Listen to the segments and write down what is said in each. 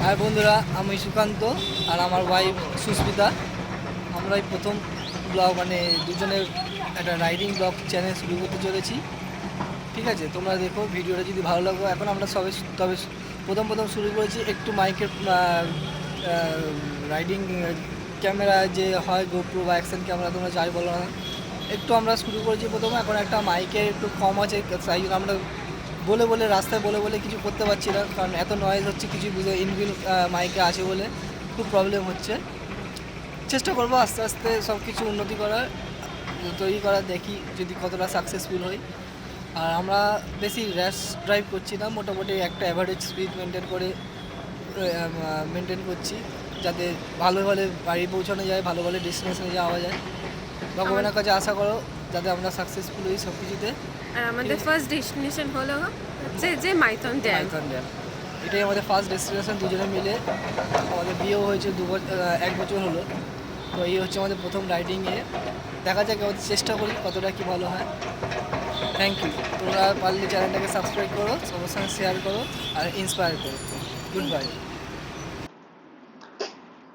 আর বন্ধুরা, আমি সুকান্ত আর আমার ওয়াইফ সুস্মিতা। আমরাই প্রথম ব্লগ দুজনের একটা রাইডিং ব্লগ চ্যানেল শুরু করতে চলেছি। ঠিক আছে, তোমরা দেখো ভিডিওটা যদি ভালো লাগবে। এখন আমরা তবে প্রথম শুরু করেছি একটু মাইকের রাইডিং ক্যামেরা যে হয় গোপ্রো বা অ্যাকশন ক্যামেরা, তোমরা যাই বলো না, একটু আমরা শুরু করেছি প্রথমে। এখন একটা মাইকের একটু কম আছে, তাই জন্য আমরা রাস্তায় বলে কিছু করতে পারছি না, কারণ এত নয়েজ হচ্ছে, কিছু বুঝে ইনবিল মাইকে আছে বলে খুব প্রবলেম হচ্ছে। চেষ্টা করবো আস্তে আস্তে সব কিছু উন্নতি করার, তৈরি করার, দেখি যদি কতটা সাকসেসফুল হই। আর আমরা বেশি র্যাশ ড্রাইভ করছি না, মোটামুটি একটা অ্যাভারেজ স্পিড মেনটেন করছি, যাতে ভালো বাড়ি পৌঁছানো যায়, ভালো ডেস্টিনেশনে যাওয়া যায়। ভগবানের কাছে আশা করো যাতে আমরা সাকসেসফুল হই সব কিছুতে। আর আমাদের ফার্স্ট ডেস্টিনেশন হলো হচ্ছে যে মাইথন ড্যাম। এটাই আমাদের ফার্স্ট ডেস্টিনেশন, দুজনে মিলে। আমাদের বিয়েও হয়েছে 1 বছর হলো। তো এই হচ্ছে আমাদের প্রথম রাইডিংয়ে। দেখা যাক, আমাদের চেষ্টা করি কতটা কি ভালো হয়। Thank you. তোমরা পারলে চ্যানেলটাকে সাবস্ক্রাইব করো, সবার সঙ্গে শেয়ার করো আর ইন্সপায়ার করো। Good bye.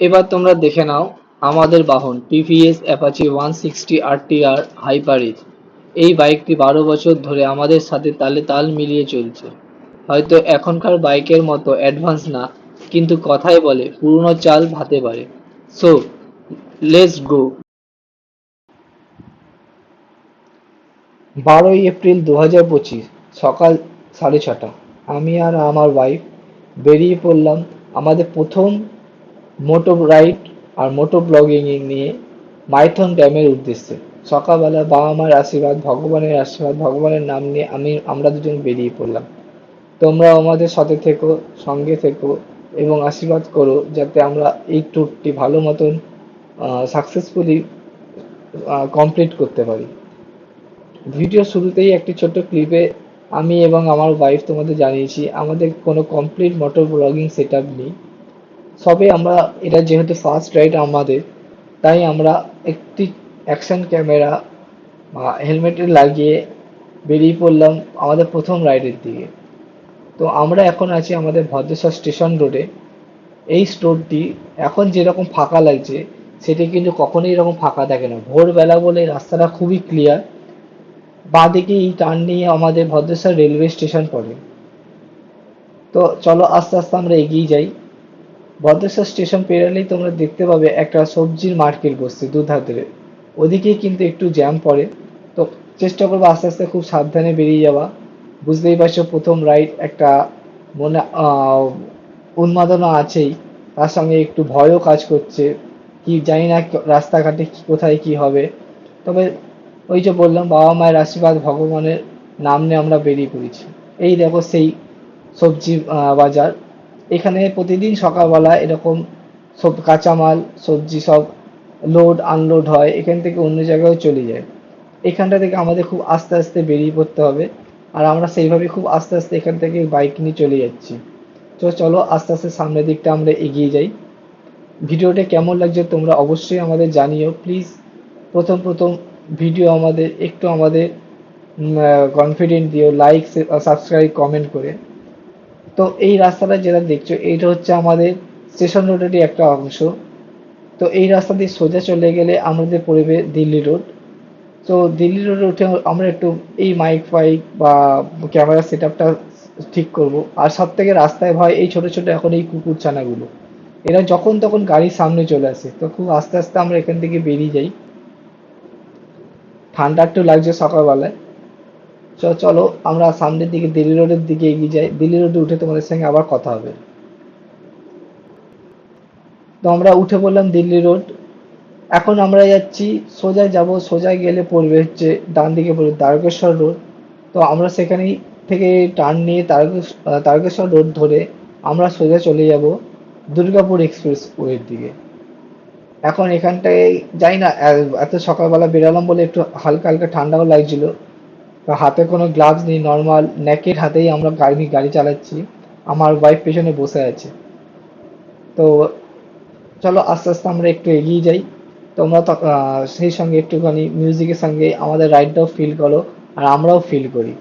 এবার তোমরা দেখে নাও আমাদের বাহন টিভিএস অ্যাপাচি 160 RTR হাইপারিজ। এই বাইকটি 12 বছর ধরে আমাদের সাথে তালে তাল মিলিয়ে চলছে। হয়তো এখনকার বাইকের মতো অ্যাডভান্স না, কিন্তু কথায় বলে পুরনো চাল ভাতে পারে। So let's go. 12 এপ্রিল 2025, সকাল 6:30। আমি আর আমার ওয়াইফ বেরিয়ে পড়লাম আমাদের প্রথম মোটো রাইড আর মোটো ব্লগিং নিয়ে মাইথন ড্যামের উদ্দেশ্যে। সকালবেলা বাবা মার আশীর্বাদ, ভগবানের নাম নিয়ে আমরা দুজন বেরিয়ে পড়লাম। তোমরাও আমাদের সাথে থেকো, সঙ্গে থেকো এবং আশীর্বাদ করো যাতে আমরা এই ট্যুরটি ভালো মতন সাকসেসফুলি কমপ্লিট করতে পারি। ভিডিও শুরুতেই একটি ছোট্ট ক্লিপে আমি এবং আমার ওয়াইফ তোমাদের জানিয়েছি আমাদের কোনো complete motor blogging set up নেই। সবে আমরা, এটা যেহেতু ফার্স্ট রাইড আমাদের, তাই আমরা একটি অ্যাকশন ক্যামেরা হেলমেটে লাগিয়ে বেরিয়ে পড়লাম আমাদের প্রথম রাইডের দিকে। তো আমরা এখন আছি আমাদের ভদ্রেশ্বর স্টেশন রোডে। এই স্টোরটি এখন যেরকম ফাঁকা লাগছে, সেটি কিন্তু কখনোই এরকম ফাঁকা থাকে না। ভোরবেলা বলে রাস্তাটা খুবই ক্লিয়ার। বাঁদিকে এই টার্ন নিয়ে আমাদের ভদ্রেশ্বর রেলওয়ে স্টেশন পড়ে। তো চলো আস্তে আস্তে আমরা এগিয়ে যাই। ভদ্রেশ্বর স্টেশন পেরোলেই তোমরা দেখতে পাবে একটা সবজির মার্কেট বসছে দুধারে। ওদিকেই কিন্তু একটু জ্যাম পড়ে। তো চেষ্টা করবো আস্তে আস্তে খুব সাবধানে বেরিয়ে যাওয়া। বুঝতেই পারছো প্রথম রাইড, একটা মনে উন্মাদনা আছেই, তার সঙ্গে একটু ভয়ও কাজ করছে। কি জানি না রাস্তাঘাটে কোথায় কি হবে। তবে ওই যে বললাম, বাবা মায়ের আশীর্বাদ, ভগবানের নাম নিয়ে আমরা বেরিয়ে পড়েছি। এই দেখো সেই সবজি বাজার। এখানে প্রতিদিন সকালবেলা এরকম সব কাঁচামাল সবজি সব লোড আনলোড হয়, এখান থেকে অন্য জায়গায় চলে যায়। এখানটা থেকে আমাদের খুব আস্তে আস্তে বেরিয়ে পড়তে হবে, আর আমরা সেইভাবে খুব আস্তে আস্তে এখান থেকে বাইক নিয়ে চলে যাচ্ছি। তো চলো আস্তে আস্তে সামনের দিকটা আমরা এগিয়ে যাই। ভিডিওটা কেমন লাগছে তোমরা অবশ্যই আমাদের জানিও প্লিজ। প্রথম ভিডিও আমাদের, একটু আমাদের কনফিডেন্ট দিও, লাইক সাবস্ক্রাইব কমেন্ট করে। তো এই রাস্তাটা যেটা দেখছো, এইটা হচ্ছে আমাদের স্টেশন রোডেরই একটা অংশ। তো এই রাস্তা দিয়ে সোজা চলে গেলে আমাদের পড়বে দিল্লি রোড। তো দিল্লি রোডে উঠে আমরা একটু এই মাইক ফাইক বা ক্যামেরা সেট আপটা ঠিক করবো। আর সব থেকে রাস্তায় ভয় এই ছোট ছোট এখন এই কুকুর ছানাগুলো, এরা যখন তখন গাড়ির সামনে চলে আসে। তো খুব আস্তে আস্তে আমরা এখান থেকে বেরিয়ে যাই। ঠান্ডা একটু লাগছে সকালবেলায়। চলো আমরা সামনের দিকে দিল্লি রোডের দিকে এগিয়ে যাই। দিল্লি রোডে উঠে তোমাদের সঙ্গে আবার কথা হবে। তো আমরা উঠে পড়লাম দিল্লি রোড। এখন আমরা যাচ্ছি, সোজা যাব, সোজা গেলে পড়বে হচ্ছে ডান দিকে পড়বে তারকেশ্বর রোড। তো আমরা সেখানেই থেকে টার্ন নিয়ে তারকেশ্বর রোড ধরে আমরা সোজা চলে যাব দুর্গাপুর এক্সপ্রেস ওয়ের দিকে। এখন এখানটায় যাই না, এত সকালবেলা বেরালাম বলে একটু হালকা হালকা ঠান্ডাও লাগছিল। তো হাতে কোনো গ্লাভস নেই, নর্মাল নেকেড হাতেই আমরা গাড়ি চালাচ্ছি। আমার ওয়াইফ পেছনে বসে আছে। তো চলো আস্তে আস্তে আমরা একটু এগিয়ে যাই। তোমরা সেই সঙ্গে একটুখানি মিউজিকের সঙ্গে আমাদের রাইডটাও ফিল করো, আর আমরাও ফিল করি।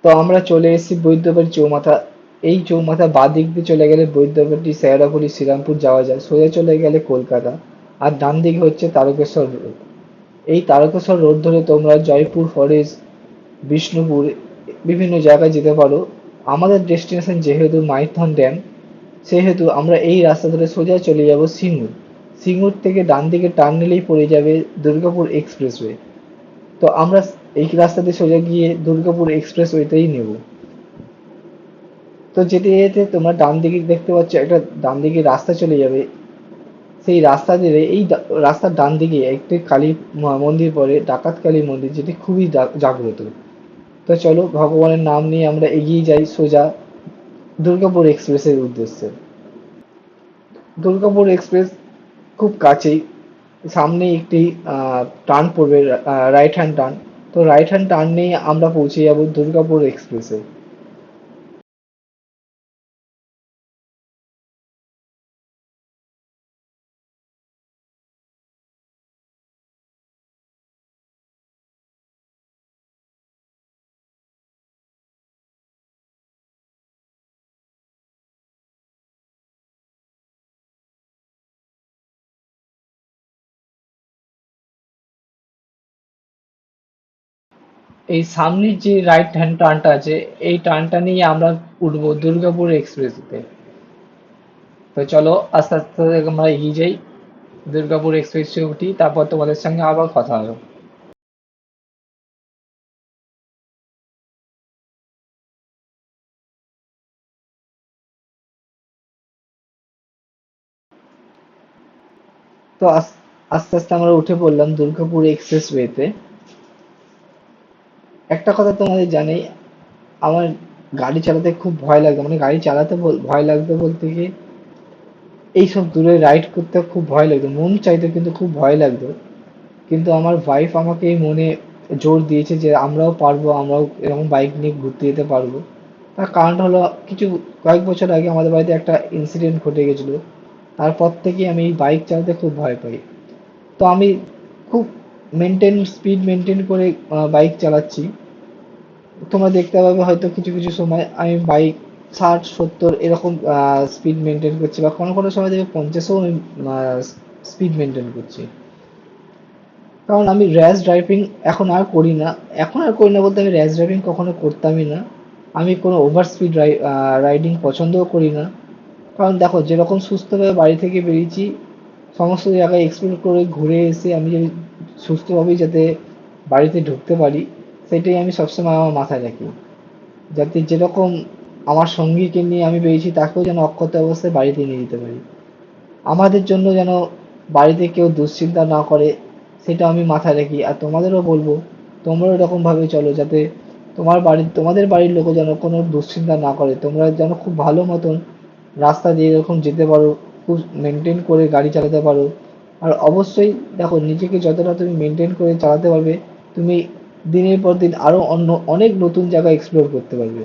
তো আমরা চলে এসেছি বৈদ্যবাড়ি চৌমাথা। এই চৌমাথা বাঁ দিক দিয়ে চলে গেলে বৈদ্যবাড়ি, শেওড়াফুলি, শ্রীরামপুর যাওয়া যায়, সোজা চলে গেলে কলকাতা। আর ডান দিকে হচ্ছে তারকেশ্বর রোড। এই তারকেশ্বর রোড ধরে তোমরা জয়পুর ফরেস্ট, বিষ্ণুপুর বিভিন্ন জায়গায় যেতে পারো। আমাদের ডেস্টিনেশন যেহেতু মাইথন ড্যাম, সেহেতু আমরা এই রাস্তা ধরে সোজা চলে যাব সিঙ্গুর। সিঙ্গুর থেকে ডান দিকে টার্ন নিলেই পড়ে যাবে দুর্গাপুর এক্সপ্রেসওয়ে। তো আমরা এই রাস্তা দিয়ে সোজা গিয়ে দুর্গাপুর এক্সপ্রেসওয়েতেই নেব। তো যেতে যেতে তোমরা ডান দিকে দেখতে পাচ্ছ একটা ডান দিকে রাস্তা চলে যাবে। সেই রাস্তা দিয়ে এই রাস্তার ডান দিকে একটি কালী মন্দির পড়ে, ডাকাত কালী মন্দির, যেটি খুবই জাগ্রত। তো চলো ভগবানের নাম নিয়ে আমরা এগিয়ে যাই সোজা দুর্গাপুর এক্সপ্রেসের উদ্দেশ্যে। দুর্গাপুর এক্সপ্রেস খুব কাছেই, সামনে একটি টার্ন পড়বে, রাইট হ্যান্ড টার্ন। তো রাইট হ্যান্ড টার্ন নিয়ে আমরা পৌঁছে যাব দুর্গাপুর এক্সপ্রেসে। এই সামনের যে রাইট হ্যান্ড টার্নটা আছে, এই টার্নটা নিয়ে আমরা উঠবো দুর্গাপুর এক্সপ্রেসতে। তো চলো আস্তে আস্তে আমরা এগিয়ে যাই, দুর্গাপুর এক্সপ্রেসে উঠি, তারপর তোমাদের সঙ্গে আবার কথা হবে। তো আস্তে আস্তে আমরা উঠে পড়লাম দুর্গাপুর এক্সপ্রেসওয়েতে। একটা কথা তোমাদের জানি, আমার গাড়ি চালাতে খুব ভয় লাগতো, মানে গাড়ি চালাতে ভয় লাগতো বলতে কি, এইসব দূরে রাইড করতে খুব ভয় লাগতো, মন চাইতো কিন্তু খুব ভয় লাগতো। কিন্তু আমার ওয়াইফ আমাকে এই মনে জোর দিয়েছে যে আমরাও পারবো, আমরাও এরকম বাইক নিয়ে ঘুরতে যেতে পারবো। তার কারণটা হলো, কয়েক বছর আগে আমাদের বাড়িতে একটা ইনসিডেন্ট ঘটে গেছিলো। তারপর থেকে আমি এই বাইক চালাতে খুব ভয় পাই। তো আমি খুব স্পিড মেনটেন করে বাইক চালাচ্ছি। তোমরা দেখতে পাবে হয়তো কিছু কিছু সময় আমি বাইক 60-70 এরকম স্পিড মেনটেন করছি, বা কোনো কোনো সময় দেখবে 50-ও আমি স্পিড মেনটেন করছি। কারণ আমি র্যাশ ড্রাইভিং এখন আর করি না বলতে, আমি র্যাশ ড্রাইভিং কখনো করতামই না। আমি কোনো ওভার স্পিড রাইডিং পছন্দও করি না। কারণ দেখো, যেরকম সুস্থভাবে বাড়ি থেকে বেরিয়েছি, সমস্ত জায়গায় এক্সপ্লোর করে ঘুরে এসে আমি যদি সুস্থভাবেই যাতে বাড়িতে ঢুকতে পারি, সেটাই আমি সবসময় আমার মাথায় রাখি। যাতে যেরকম আমার সঙ্গীকে নিয়ে আমি বেরিয়েছি, তাকেও যেন অক্ষত অবস্থায় বাড়িতে নিয়ে যেতে পারি। আমাদের জন্য যেন বাড়িতে কেউ দুশ্চিন্তা না করে, সেটা আমি মাথায় রাখি। আর তোমাদেরও বলবো, তোমরাও এরকমভাবে চলো, যাতে তোমাদের বাড়ির লোকও যেন কোনো দুশ্চিন্তা না করে। তোমরা যেন খুব ভালো মতন রাস্তা দিয়ে এরকম যেতে পারো, খুব মেনটেন করে গাড়ি চালাতে পারো। আর অবশ্যই দেখো, নিজেকে যতটা তুমি মেনটেন করে চালাতে পারবে, তুমি দিনের পর দিন আরো অনেক নতুন জায়গা এক্সপ্লোর করতে পারবে।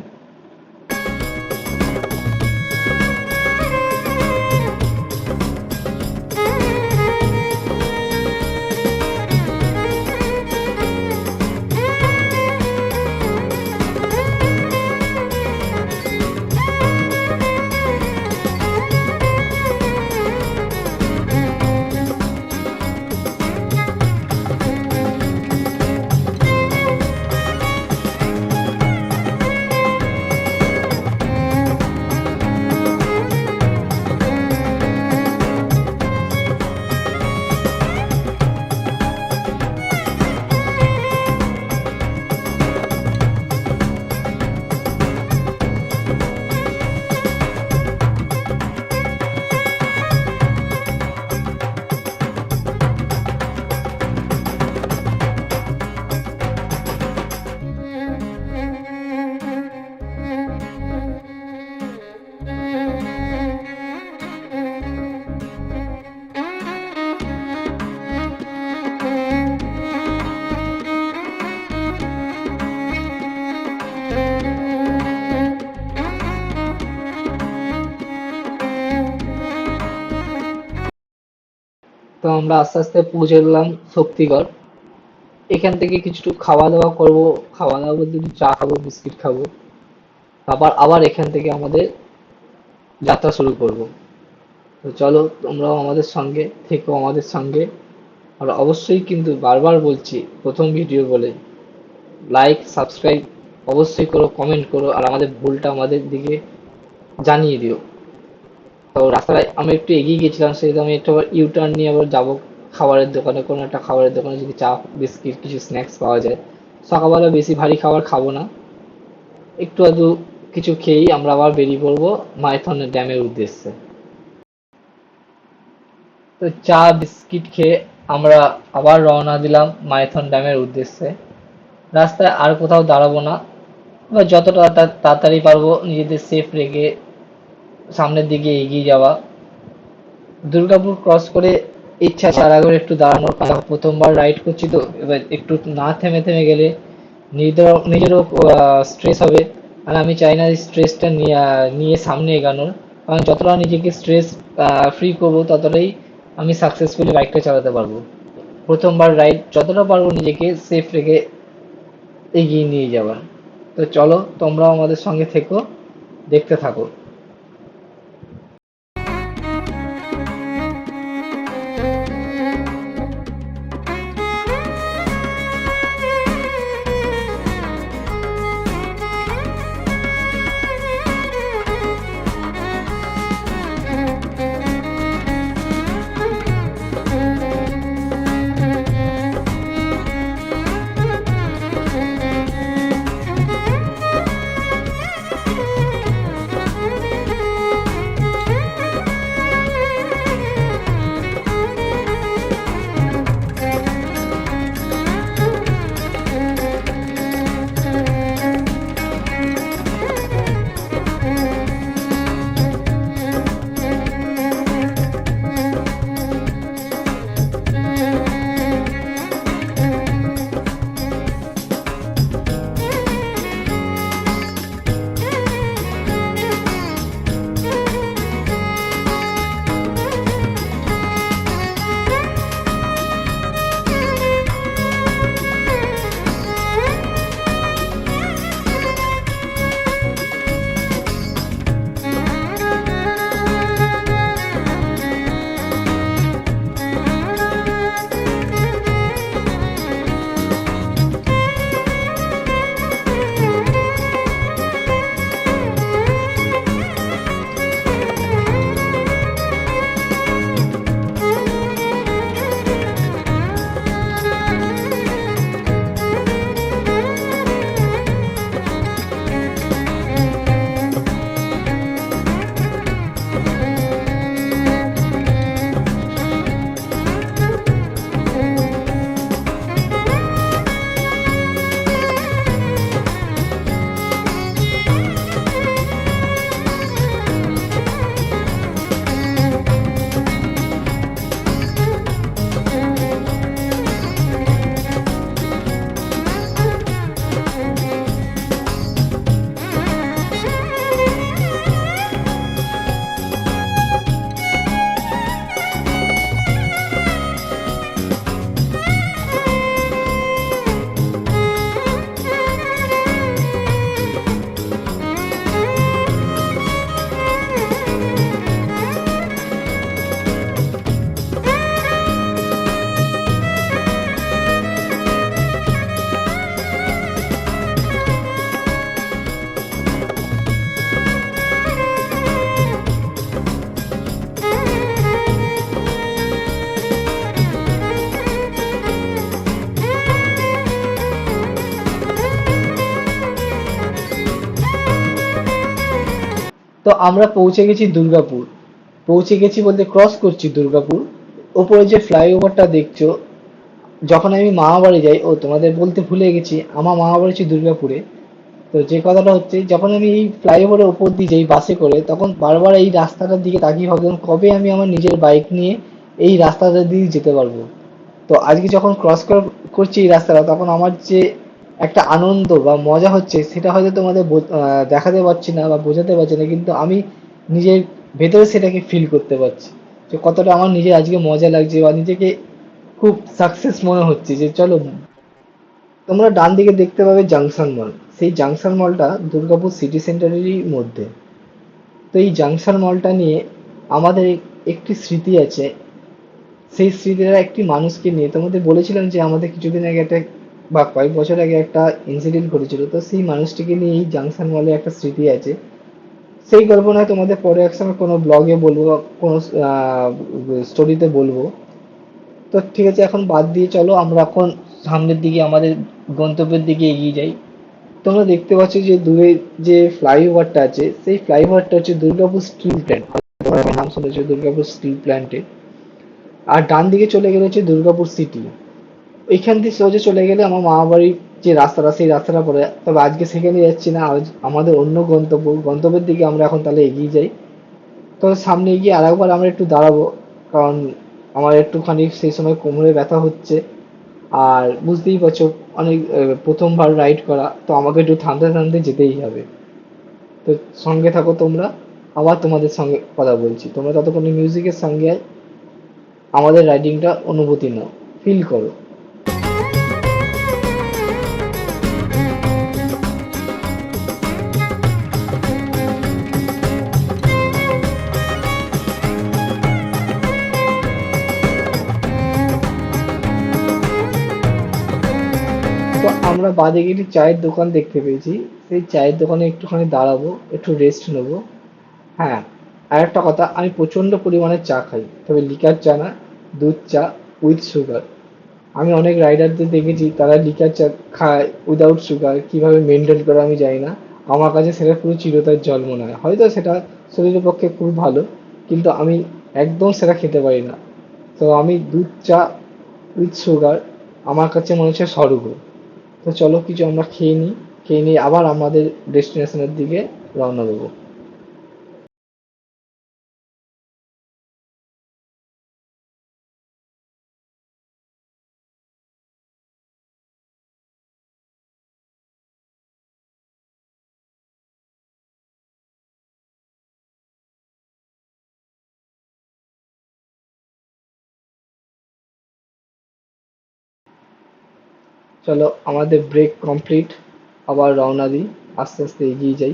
তো আমরা আস্তে আস্তে পৌঁছে গেলাম শক্তিগড়। এখান থেকে কিছু খাওয়া দাওয়া করব। খাওয়া দাওয়া বলতে একটু চা খাবো, বিস্কিট খাবো, আবার আবার এখান থেকে আমাদের যাত্রা শুরু করব। তো চলো তোমরাও আমাদের সঙ্গে থেকো, আমাদের সঙ্গে। আর অবশ্যই কিন্তু বারবার বলছি, প্রথম ভিডিও বলে লাইক সাবস্ক্রাইব অবশ্যই করো, কমেন্ট করো, আর আমাদের ভুলটা আমাদের দিকে জানিয়ে দিও। তো রাস্তায় আমি একটু এগিয়ে গেছিলাম, সেহেতু আমি একটু আবার ইউটার্ন নিয়ে আবার যাবো খাবারের দোকানে, কোনো একটা খাবারের দোকানে যদি চা বিস্কিট কিছু স্ন্যাক্স পাওয়া যায়। সকালবেলা বেশি ভারী খাবার খাবো না, একটু আধটু কিছু খেয়েই আমরা আবার বেরিয়ে পড়বো মাইথন ড্যামের উদ্দেশ্যে। তো চা বিস্কিট খেয়ে আমরা আবার রওনা দিলাম মাইথন ড্যামের উদ্দেশ্যে। রাস্তায় আর কোথাও দাঁড়াবো না, এবার যতটা তাড়াতাড়ি পারবো নিজেদের সেফ রেখে সামনের দিকে এগিয়ে যাওয়া। দুর্গাপুর ক্রস করে ইচ্ছা আছে আরেকবার একটু দাঁড়ানোর, কারণ প্রথমবার রাইড করছি তো এবার একটু না থেমে থেমে গেলে নিজেরও স্ট্রেস হবে। আর আমি চাই না স্ট্রেসটা নিয়ে সামনে এগানোর, কারণ যতটা নিজেকে স্ট্রেস ফ্রি করবো ততটাই আমি সাকসেসফুলি বাইকটা চালাতে পারবো। প্রথমবার রাইড যতটা পারবো নিজেকে সেফ রেখে এগিয়ে নিয়ে যাওয়ার। তো চলো তোমরাও আমাদের সঙ্গে থেকো, দেখতে থাকো। তো আমরা পৌঁছে গেছি দুর্গাপুর। পৌঁছে গেছি বলতে ক্রস করছি দুর্গাপুর। ওপরে যে ফ্লাইওভারটা দেখছো, যখন আমি মামা বাড়ি যাই, ও তোমাদের বলতে ভুলে গেছি, আমার মামা বাড়ি হচ্ছে দুর্গাপুরে। তো যে কথাটা হচ্ছে, যখন আমি এই ফ্লাইওভারের ওপর দিয়ে যাই বাসে করে, তখন বারবার এই রাস্তাটার দিকে তাকিয়ে ভাবতাম কবে আমি আমার নিজের বাইক নিয়ে এই রাস্তাটা দিয়ে যেতে পারবো। তো আজকে যখন করছি এই রাস্তাটা, তখন আমার যে একটা আনন্দ বা মজা হচ্ছে সেটা হয়তো তোমাদের দেখাতে পারছি না বা বোঝাতে পারছি না, কিন্তু আমি নিজের ভেতরে সেটাকে ফিল করতে পারছি যে কতটা আমার নিজের আজকে মজা লাগছে বা নিজেকে খুব সাকসেস মনে হচ্ছে যে চলো তোমরা ডান দিকে দেখতে পাবে জাংশন মল। সেই জাংশন মলটা দুর্গাপুর সিটি সেন্টারেরই মধ্যে। তো এই জাংশন মলটা নিয়ে আমাদের একটি স্মৃতি আছে। সেই স্মৃতিটা একটি মানুষকে নিয়ে। তোমাদের বলেছিলাম যে আমাদের কিছুদিন আগে একটা বা কয়েক বছর আগে একটা ইনসিডেন্ট ঘটেছিল, তো সেই মানুষটিকে নিয়ে এই জাংশন মলে একটা স্মৃতি আছে। সেই গল্প নয় তোমাদের পরে একসময় কোনো ব্লগে বলবো বা কোনো স্টোরিতে বলবো। তো ঠিক আছে, এখন বাদ দিয়ে চলো আমরা এখন সামনের দিকে আমাদের গন্তব্যের দিকে এগিয়ে যাই। তোমরা দেখতে পাচ্ছ যে দূরে যে ফ্লাইওভারটা আছে, সেই ফ্লাইওভারটা হচ্ছে দুর্গাপুর স্টিল প্ল্যান্ট। তোমরা নাম শুনেছো দুর্গাপুর স্টিল প্ল্যান্টে। আর ডান দিকে চলে গেলে হচ্ছে দুর্গাপুর সিটি। এইখান দিয়ে সোজা চলে গেলে আমার মামা বাড়ির যে রাস্তাটা, সেই রাস্তাটা পড়ে। তবে আজকে সেখানে যাচ্ছি না, আজ আমাদের অন্য গন্তব্যের দিকে আমরা এখন তাহলে এগিয়ে যাই। তবে সামনে গিয়ে আরেকবার আমরা একটু দাঁড়াবো, কারণ আমার একটুখানি সেই সময় কোমরে ব্যথা হচ্ছে। আর বুঝতেই পারছো অনেক প্রথমবার রাইড করা, তো আমাকে একটু থামতে থামতে যেতেই হবে। তো সঙ্গে থাকো তোমরা, আবার তোমাদের সঙ্গে কথা বলছি। তোমরা ততক্ষণে মিউজিকের সঙ্গে আমাদের রাইডিংটা অনুভূতি নাও, ফিল করো। তো আমরা বাদিকে একটি চায়ের দোকান দেখতে পেয়েছি। সেই চায়ের দোকানে একটুখানি দাঁড়াবো, একটু রেস্ট নেবো। হ্যাঁ, আর একটা কথা, আমি প্রচণ্ড পরিমাণে চা খাই, তবে লিকার চা না, দুধ চা উইথ সুগার। আমি অনেক রাইডারদের দেখেছি তারা লিকার চা খায় উইদাউট সুগার, কিভাবে মেনটেন করে আমি জানি না। আমার কাছে সেটা পুরো চিরতার জল মনে হয়। হয়তো সেটা শরীরের পক্ষে খুব ভালো, কিন্তু আমি একদম সেটা খেতে পারি না। তো আমি দুধ চা উইথ সুগার আমার কাছে মনে হচ্ছে স্বর্গ। তো চলো কিছু আমরা খেয়ে নিই, খেয়ে নিয়ে আবার আমাদের ডেস্টিনেশনের দিকে রওনা দেবো। চলো আমাদের ব্রেক কমপ্লিট, আবার রওনা দিই, আস্তে আস্তে এগিয়ে যাই।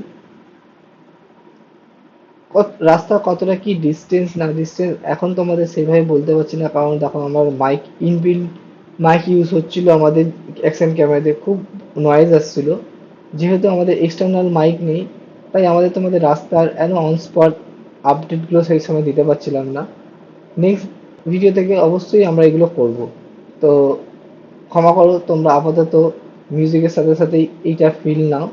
রাস্তা কতটা কি ডিস্টেন্স না ডিস্টেন্স এখন তোমাদের সেভাবে বলতে পারছি না, কারণ দেখো আমার মাইক ইনবিল্ট মাইক ইউজ হচ্ছিল আমাদের অ্যাকশন ক্যামেরাতে, খুব নয়েজ আসছিল। যেহেতু আমাদের এক্সটার্নাল মাইক নেই, তাই আমাদের তোমাদের রাস্তার অন স্পট আপডেটগুলো সেই সময় দিতে পারছিলাম না। নেক্সট ভিডিও থেকে অবশ্যই আমরা এগুলো করব। তো ক্ষমা করো, তোমরা আপাতত মিউজিকের সাথে সাথেই এইটা ফিল নাও।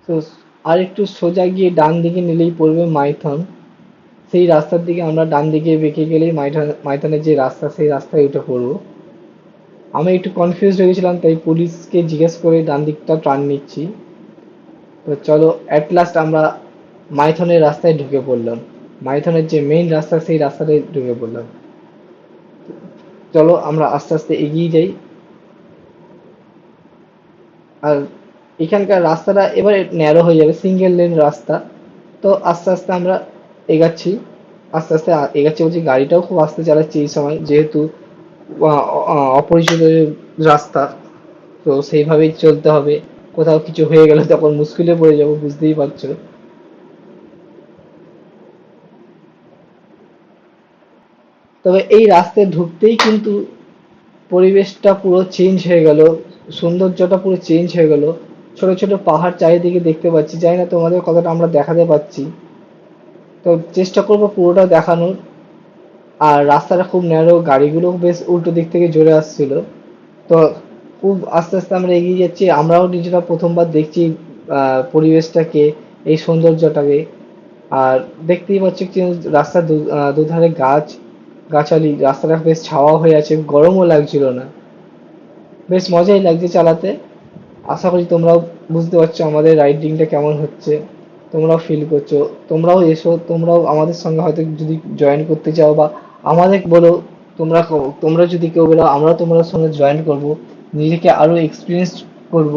তো আর একটু সোজা গিয়ে ডান দিকে নিলেই পড়বে মাইথন। সেই রাস্তার দিকে আমরা ডান দিকে বেঁকে গেলেই মাইথনের যে রাস্তা সেই রাস্তায় উঠে পড়বো। আমি একটু কনফিউজ হয়ে গেছিলাম, তাই পুলিশকে জিজ্ঞেস করে ডান দিকটা টার্ন নিচ্ছি। তো চলো অ্যাট লাস্ট আমরা মাইথনের রাস্তায় ঢুকে পড়লাম, মাইথনের যে মেইন রাস্তা সেই রাস্তাটায় ঢুকে পড়লাম। চলো আমরা আস্তে আস্তে এগিয়ে যাই। আর এখানকার রাস্তাটা এবারে ন্যারো হয়ে যাবে, সিঙ্গেল লেন রাস্তা। তো আস্তে আস্তে আমরা এগাচ্ছি, আস্তে আস্তে এগাচ্ছি বলছি, গাড়িটাও খুব আস্তে চালাচ্ছি এই সময়, যেহেতু অপরিচিত রাস্তা, তো সেইভাবেই চলতে হবে। কোথাও কিছু হয়ে গেলে তখন মুশকিলে পড়ে যাবো, বুঝতেই পারছো। তবে এই রাস্তায় ঢুকতেই কিন্তু পরিবেশটা পুরো চেঞ্জ হয়ে গেল, সৌন্দর্যটা পুরো চেঞ্জ হয়ে গেল। ছোট ছোট পাহাড় চারিদিকে দেখতে পাচ্ছি, জানি না তোমাদের কতটা আমরা দেখাতে পাচ্ছি, তো চেষ্টা করবো পুরোটা দেখানোর। আর রাস্তাটা খুব ন্যারো, গাড়িগুলো বেশ উল্টো দিক থেকে জোরে আসছিল। তো খুব আস্তে আস্তে আমরা এগিয়ে যাচ্ছি, আমরাও নিজেরা প্রথমবার দেখছি পরিবেশটাকে, এই সৌন্দর্যটাকে। আর দেখতেই পাচ্ছি কি রাস্তার দুধারে গাছালি, রাস্তাটা বেশ ছাওয়া হয়ে আছে, গরমও লাগছিল না, বেশ মজাই লাগছে চালাতে। আশা করি তোমরাও বুঝতে পারছো আমাদের রাইডিংটা কেমন হচ্ছে, তোমরাও ফিল করছো। তোমরাও এসো, তোমরাও আমাদের সঙ্গে হয়তো যদি জয়েন করতে চাও, বা আমাদের বলো, তোমরা যদি কেউ বলো, আমরা তোমাদের সঙ্গে জয়েন করব, নিজেকে আরো এক্সপিরিয়েন্স করব।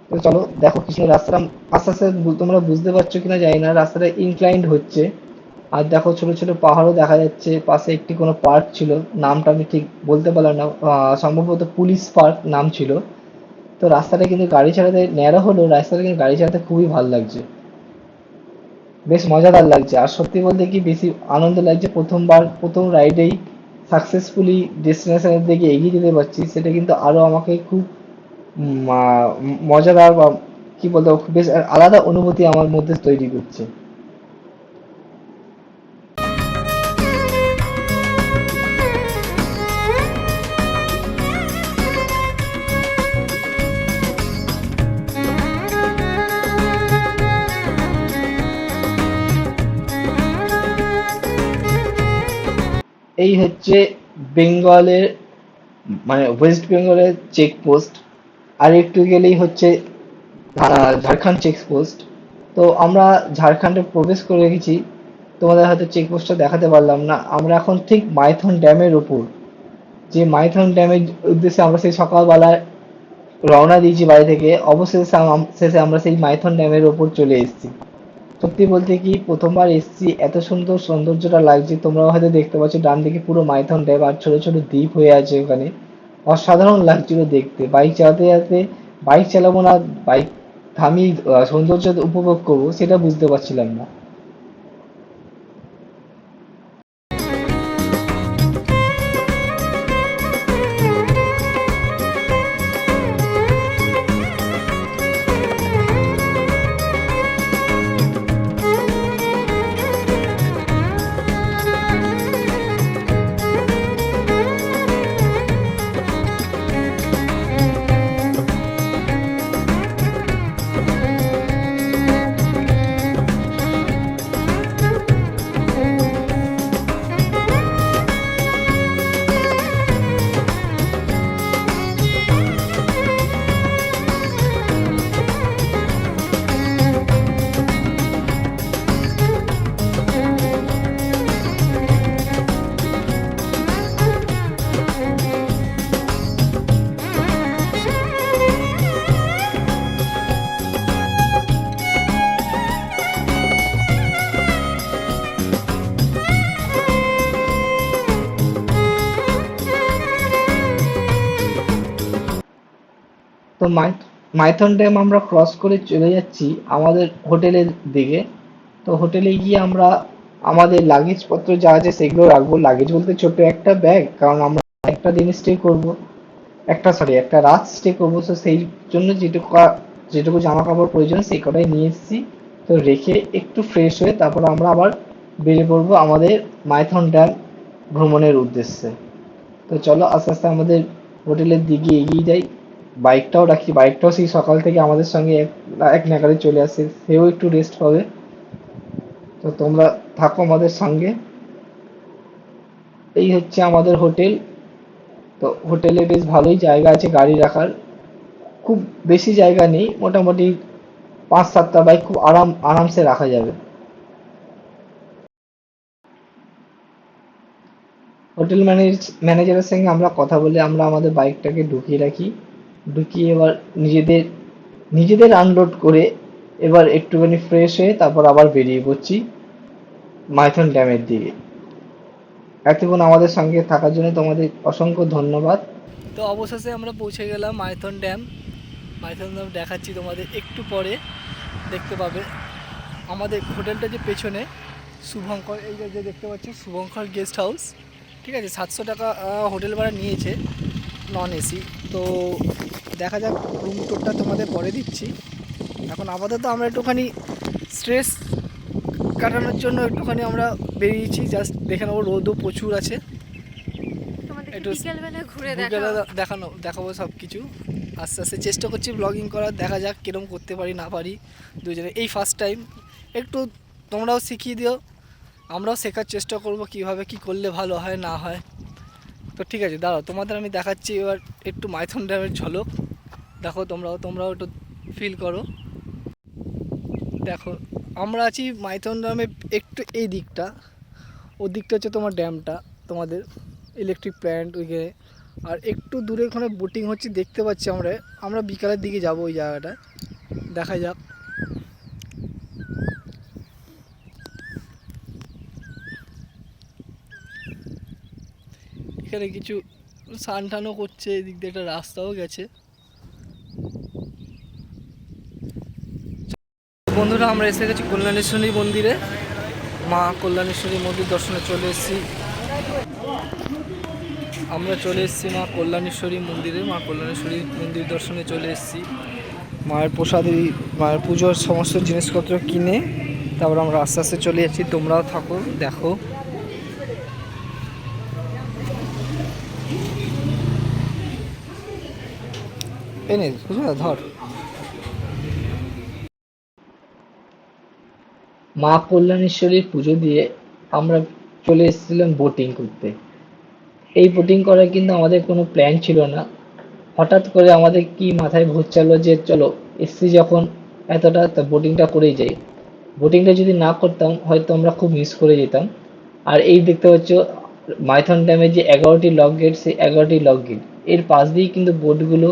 তো চলো দেখো কিছু রাস্তা আস্তে আস্তে তোমরা বুঝতে পারছো কিনা জানি না, রাস্তাটা ইনক্লাইন্ড হচ্ছে। আর দেখো ছোট ছোট পাহাড়ও দেখা যাচ্ছে, পাশে একটি কোনো পার্ক ছিল, নামটা আমি ঠিক বলতে পারলাম না, সম্ভবত পুলিশ পার্ক নাম ছিল। তো রাস্তাটা কিন্তু গাড়ি চালাতে ন্যারো হলেও রাস্তাটা কিন্তু গাড়ি চালাতে খুবই ভালো লাগছে, বেশ মজাদার লাগছে। আর সত্যি বলতে কি বেশি আনন্দ লাগছে, প্রথম রাইডেই সাকসেসফুলি ডেস্টিনেশনের দিকে এগিয়ে যেতে পারছি, সেটা কিন্তু আরো আমাকে খুব মজাদার, বা কি বলতে হবে, খুব বেশ আলাদা অনুভূতি আমার মধ্যে তৈরি করছে। এই হচ্ছে বেঙ্গলের, মানে ওয়েস্ট বেঙ্গলের চেকপোস্ট। আর একটু গেলেই হচ্ছে ঝাড়খণ্ড চেকপোস্ট। তো আমরা ঝাড়খণ্ডে প্রবেশ করে গেছি, তোমাদের হয়তো চেকপোস্টটা দেখাতে পারলাম না। আমরা এখন ঠিক মাইথন ড্যামের ওপর, যে মাইথন ড্যামের উদ্দেশ্যে আমরা সেই সকালবেলায় রওনা দিয়েছি বাড়ি থেকে, অবশেষে শেষে আমরা সেই মাইথন ড্যামের ওপর চলে এসেছি। সত্যি বলতে কি প্রথমবার এসেছি, এত সুন্দর সৌন্দর্যটা লাগছে, তোমরা হয়তো দেখতে পাচ্ছ ডান দিকে পুরো মাইথন ড্যাম, আর ছোট ছোট দ্বীপ হয়ে আছে ওখানে, অসাধারণ লাগছিল দেখতে। বাইক চালাতে চালাতে, বাইক চালাবো না বাইক থামিয়ে সৌন্দর্য উপভোগ করবো, সেটা বুঝতে পারছিলাম না। তো মাইথন ড্যাম আমরা ক্রস করে চলে যাচ্ছি আমাদের হোটেলের দিকে। তো হোটেলে গিয়ে আমরা আমাদের লাগেজ পত্র যা আছে সেগুলো রাখবো, লাগেজ বলতে ছোট একটা ব্যাগ, কারণ আমরা একটা দিন স্টে করব, একটা রাত স্টে করবো, তো সেই জন্য যেটুকু জামা কাপড় প্রয়োজন সেই কটাই নিয়ে এসেছি। তো রেখে একটু ফ্রেশ হয়ে তারপর আমরা আবার বেরিয়ে পড়বো আমাদের মাইথন ড্যাম ভ্রমণের উদ্দেশ্যে। তো চলো আস্তে আস্তে আমাদের হোটেলের দিকে এগিয়ে যাই। বাইকটাও রাখি, বাইকটাও সেই সকাল থেকে আমাদের সঙ্গে এক নাগাড়ে চলে আসে, সেও একটু রেস্ট পাবে। তো তোমরা থাকো আমাদের সঙ্গে। এই হচ্ছে আমাদের হোটেল। তো হোটেলে বেশ ভালোই জায়গা আছে গাড়ি রাখার, খুব বেশি জায়গা নেই, মোটামুটি 5-7টা বাইক খুব আরামসে রাখা যাবে। হোটেল ম্যানেজারের সঙ্গে আমরা কথা বলে আমরা আমাদের বাইকটাকে ঢুকিয়ে রাখি, ঢুকিয়ে এবার নিজেদের নিজেদের আনলোড করে এবার একটুখানি ফ্রেশ হয়ে তারপর আবার বেরিয়ে পড়ছি মাইথন ড্যামের দিকে। এতক্ষণ আমাদের সঙ্গে থাকার জন্য তোমাদের অসংখ্য ধন্যবাদ। তো অবশেষে আমরা পৌঁছে গেলাম মাইথন ড্যাম। মাইথন ড্যাম দেখাচ্ছি তোমাদের একটু পরে, দেখতে পাবে। আমাদের হোটেলটা যে পেছনে শুভঙ্কর, এই যে দেখতে পাচ্ছি শুভঙ্কর গেস্ট হাউস, ঠিক আছে। 700 টাকা হোটেল ভাড়া নিয়েছে, নন এসি। তো দেখা যাক, রুম টুরটা তোমাদের পরে দিচ্ছি। এখন আপাতত আমরা একটুখানি স্ট্রেস কাটানোর জন্য একটুখানি আমরা বেরিয়েছি, জাস্ট দেখে নেবো, রোদও প্রচুর আছে। তোমাদেরকে একটু বিকেলবেলা ঘুরে দেখাবো সব কিছু। আস্তে আস্তে চেষ্টা করছি ব্লগিং করার, দেখা যাক কীরকম করতে পারি না পারি দুজনে। এই ফার্স্ট টাইম, একটু তোমরাও শিখিয়ে দিও, আমরাও শেখার চেষ্টা করব কিভাবে কি করলে ভালো হয় না হয়। তো ঠিক আছে, দাঁড়াও, তোমাদের আমি দেখাচ্ছি এবার একটু মাইথন ড্যামের ঝলক। দেখো তোমরাও একটু ফিল করো। দেখো, আমরা আছি মাইথন ড্যামে একটু এই দিকটা, ওই দিকটা হচ্ছে তোমার ড্যামটা, তোমাদের ইলেকট্রিক প্ল্যান্ট ওইখানে। আর একটু দূরে ওখানে বোটিং হচ্ছে দেখতে পাচ্ছি আমরা বিকালের দিকে যাব ওই জায়গাটা, দেখা যাক। এখানে কিছু স্নান টানও করছে, এদিক দিয়ে একটা রাস্তাও গেছে। বন্ধুরা, আমরা এসে গেছি কল্যাণেশ্বরী মন্দিরে। মা কল্যাণেশ্বরী মন্দির দর্শনে চলে এসেছি। আমরা চলে এসেছি মা কল্যাণেশ্বরী মন্দিরে, মা কল্যাণেশ্বরী মন্দির দর্শনে চলে এসেছি। মায়ের প্রসাদী, মায়ের পুজোর সমস্ত জিনিসপত্র কিনে তারপর আমরা আস্তে আস্তে চলে যাচ্ছি। তোমরাও থাকো, দেখো। এনে ধর। মা কল্যাণেশ্বরীর পুজো দিয়ে আমরা চলে এসেছিলাম বোটিং করতে। এই বোটিং করার কিন্তু আমাদের কোনো প্ল্যান ছিল না, হঠাৎ করে আমাদের কি মাথায় ভূত চাললো যে চলো এসছি যখন এতটা, তা বোটিংটা করেই যাই। বোটিংটা যদি না করতাম হয়তো আমরা খুব মিস করে যেতাম। আর এই দেখতে পাচ্ছ মাইথন ড্যামের যে 11টি লক গেট, সেই 11টি লক গেট এর পাশ দিয়েই কিন্তু বোটগুলো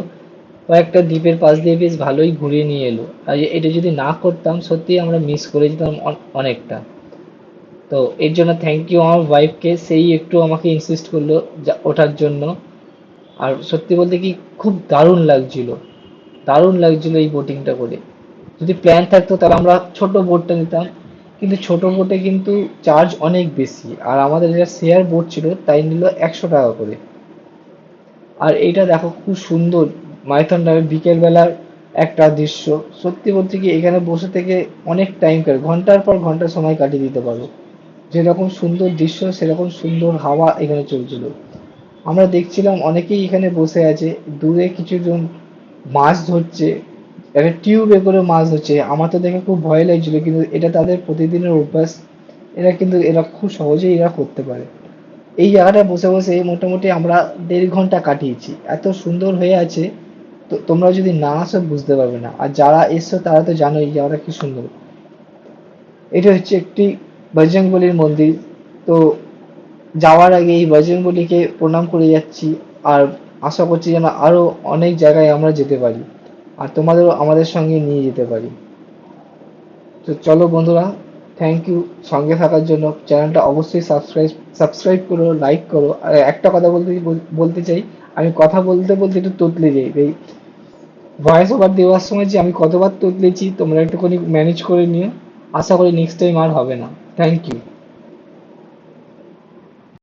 কয়েকটা দ্বীপের পাশ দিয়ে বেশ ভালোই ঘুরিয়ে নিয়ে এলো। আর এটা যদি না করতাম সত্যি আমরা মিস করে যেতাম অনেকটা। তো এর জন্য থ্যাংক ইউ আমার ওয়াইফকে, সেই একটু আমাকে ইনসিস্ট করলো ওঠার জন্য। আর সত্যি বলতে কি খুব দারুণ লাগছিল এই বোটিংটা করে। যদি প্ল্যান থাকতো তাহলে আমরা ছোট বোটটা নিতাম, কিন্তু ছোট বোটে কিন্তু চার্জ অনেক বেশি, আর আমাদের যেটা শেয়ার বোট ছিল তাই নিল 100 টাকা করে। আর এইটা দেখো খুব সুন্দর মাইথন ড্যামের বিকেলবেলার একটা দৃশ্য। সত্যি বলতে কি এখানে বসে থেকে অনেক টাইম কাটে, ঘন্টার পর ঘন্টা সময় কাটিয়ে দিতে পারো। যেরকম সুন্দর দৃশ্য সেরকম সুন্দর হাওয়া এখানে চলছিল। আমরা দেখছিলাম অনেকেই এখানে বসে আছে, দূরে কিছুজন মাছ ধরছে, একটা টিউবে করে মাছ ধরছে। আমার তো দেখে খুব ভয় লাগছিল, কিন্তু এটা তাদের প্রতিদিনের অভ্যাস। এরা খুব সহজেই করতে পারে। এই জায়গাটায় বসে বসে মোটামুটি আমরা 1.5 ঘন্টা কাটিয়েছি, এত সুন্দর হয়ে আছে। তো তোমরা যদি না আসো বুঝতে পারবে না, আর যারা এসছো তারা তো জানোই এই জায়গাটা কি সুন্দর। এটা হচ্ছে একটি বজরংবলীর মন্দির। তো যাওয়ার আগে এই বজরংবলীকে প্রণাম করে যাচ্ছি, আর আশা করছি যেন আরো অনেক জায়গায় আমরা যেতে পারি, আর তোমাদেরও আমাদের সঙ্গে নিয়ে যেতে পারি। তো চলো বন্ধুরা, থ্যাংক ইউ সঙ্গে থাকার জন্য। চ্যানেলটা অবশ্যই সাবস্ক্রাইব করো, লাইক করো। আর একটা কথা বলতে চাই, আমি কথা বলতে বলতে একটু তোতলে যাই। এই ভয়েস ওভার দেওয়ার সময় যে আমি কতবার তোতলেছি তোমরা একটুখানি ম্যানেজ করে নিও। আশা করি নেক্সট টাইম আর হবে না। Thank you.